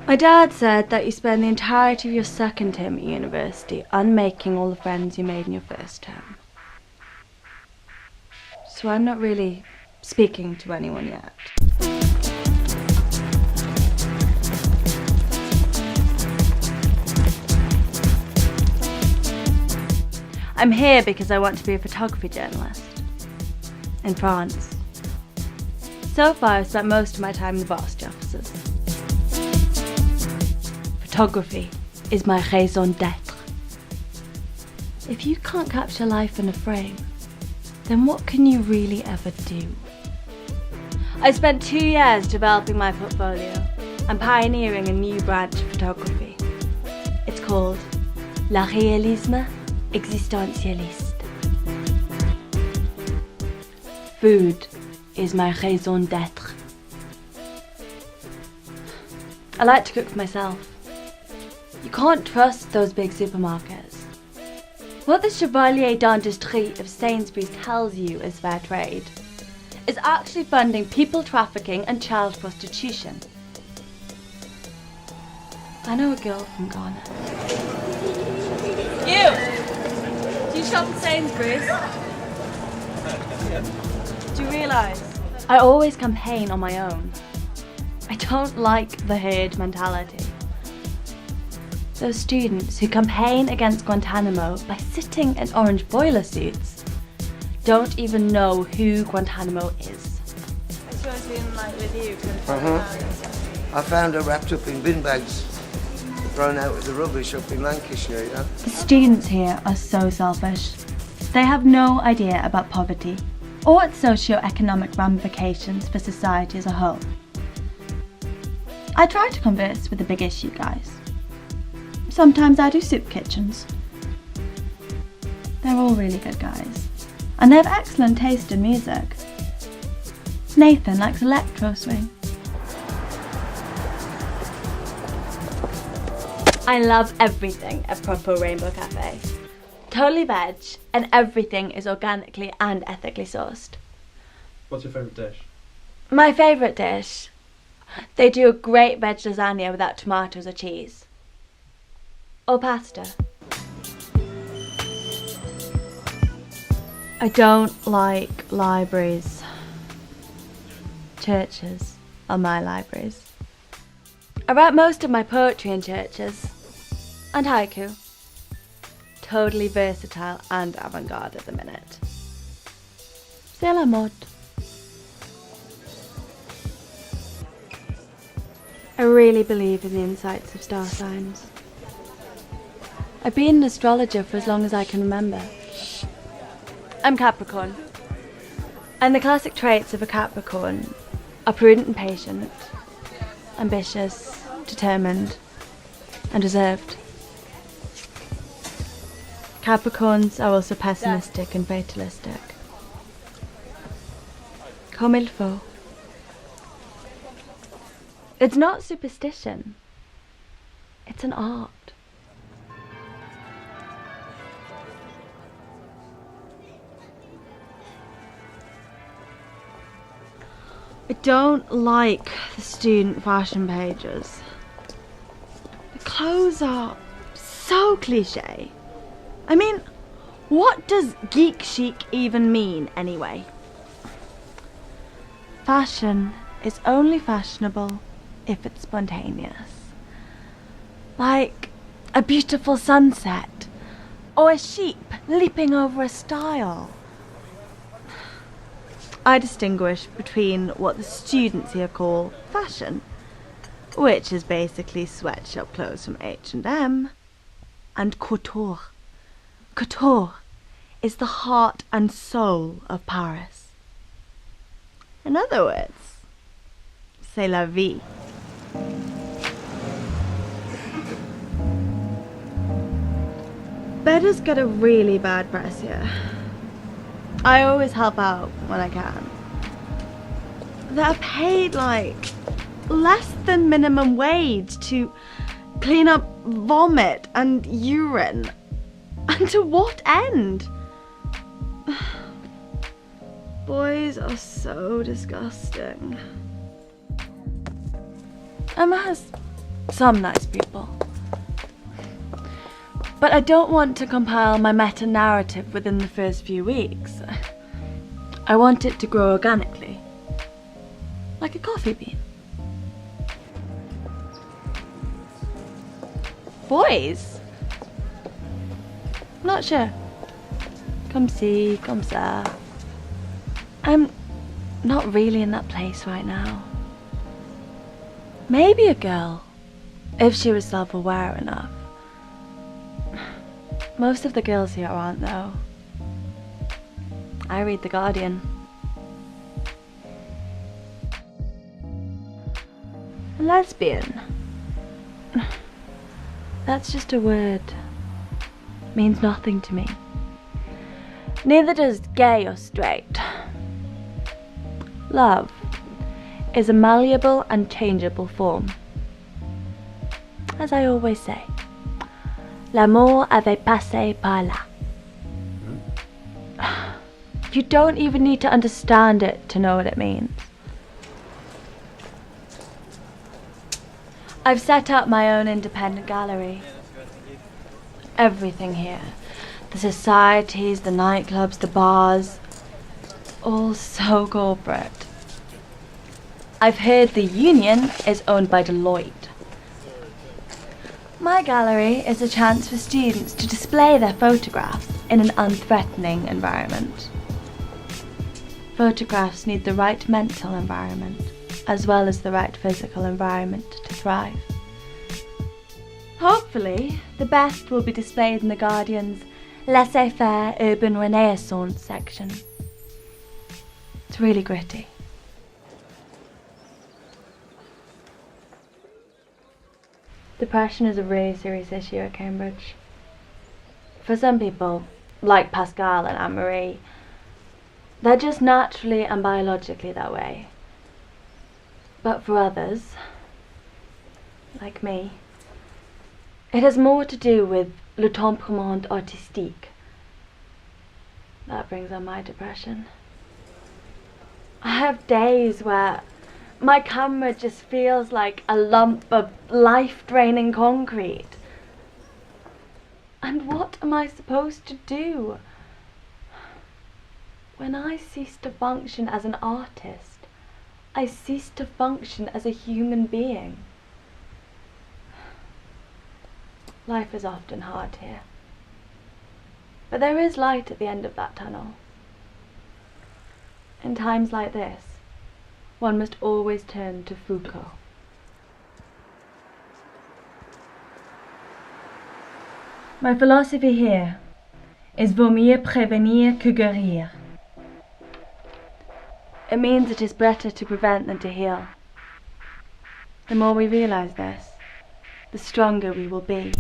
My dad said that you spend the entirety of your second term at university unmaking all the friends you made in your first term. So I'm not really speaking to anyone yet. I'm here because I want to be a photography journalist in France. So far, I've spent most of my time in the varsity offices. Photography is my raison d'être. If you can't capture life in a frame, then what can you really ever do? I spent 2 years developing my portfolio and pioneering a new branch of photography. It's called la réalisme existentialiste. Food is my raison d'être. I like to cook for myself. You can't trust those big supermarkets. What the Chevalier d'Industrie of Sainsbury's tells you is fair trade is actually funding people trafficking and child prostitution. I know a girl from Ghana. Do you shop at Sainsbury's? Do you realise? I always campaign on my own. I don't like the herd mentality. Those students who campaign against Guantanamo by sitting in orange boiler suits don't even know who Guantanamo is. I suppose we didn't like with you. I found her wrapped up in bin bags, thrown out with the rubbish up in Lancashire, you know. The students here are so selfish. They have no idea about poverty or its socio-economic ramifications for society as a whole. I try to converse with the big issue guys. Sometimes I do soup kitchens. They're all really good guys. And they have excellent taste in music. Nathan likes electro swing. I love everything at Proper Rainbow Cafe. Totally veg, and everything is organically and ethically sourced. What's your favourite dish? My favourite dish? They do a great veg lasagna without tomatoes or cheese. Or pasta. I don't like libraries. Churches are my libraries. I write most of my poetry in churches. And haiku. Totally versatile and avant-garde at the minute. C'est la mode. I really believe in the insights of star signs. I've been an astrologer for as long as I can remember. I'm Capricorn. And the classic traits of a Capricorn are prudent and patient, ambitious, determined, and reserved. Capricorns are also pessimistic and fatalistic. Comme il faut. It's not superstition. It's an art. I don't like the student fashion pages. The clothes are so cliché. I mean, what does geek chic even mean anyway? Fashion is only fashionable if it's spontaneous. Like a beautiful sunset or a sheep leaping over a stile. I distinguish between what the students here call fashion, which is basically sweatshop clothes from H&M, and couture. Couture is the heart and soul of Paris. In other words, c'est la vie. Bedders get a really bad press here. I always help out when I can. They're paid like less than minimum wage to clean up vomit and urine. And to what end? Boys are so disgusting. Emma has some nice people. But I don't want to compile my meta-narrative within the first few weeks. I want it to grow organically, like a coffee bean. Boys? Not sure. Come see, come ça. I'm not really in that place right now. Maybe a girl, if she was self-aware enough. Most of the girls here aren't, though. I read The Guardian. Lesbian. That's just a word. Means nothing to me. Neither does gay or straight. Love is a malleable and changeable form. As I always say, l'amour avait passé par là. You don't even need to understand it to know what it means. I've set up my own independent gallery. Everything here. The societies, the nightclubs, the bars. All so corporate. I've heard the union is owned by Deloitte. My gallery is a chance for students to display their photographs in an unthreatening environment. Photographs need the right mental environment, as well as the right physical environment to thrive. Hopefully, the best will be displayed in The Guardian's Laissez-faire Urban Renaissance section. It's really gritty. Depression is a really serious issue at Cambridge. For some people, like Pascal and Anne-Marie, they're just naturally and biologically that way. But for others, like me, it has more to do with le tempérament artistique. That brings on my depression. I have days where my camera just feels like a lump of life-draining concrete. And what am I supposed to do? When I cease to function as an artist, I cease to function as a human being. Life is often hard here. But there is light at the end of that tunnel. In times like this, one must always turn to Foucault. My philosophy here is vaut mieux prévenir que guérir. It means it is better to prevent than to heal. The more we realize this, the stronger we will be.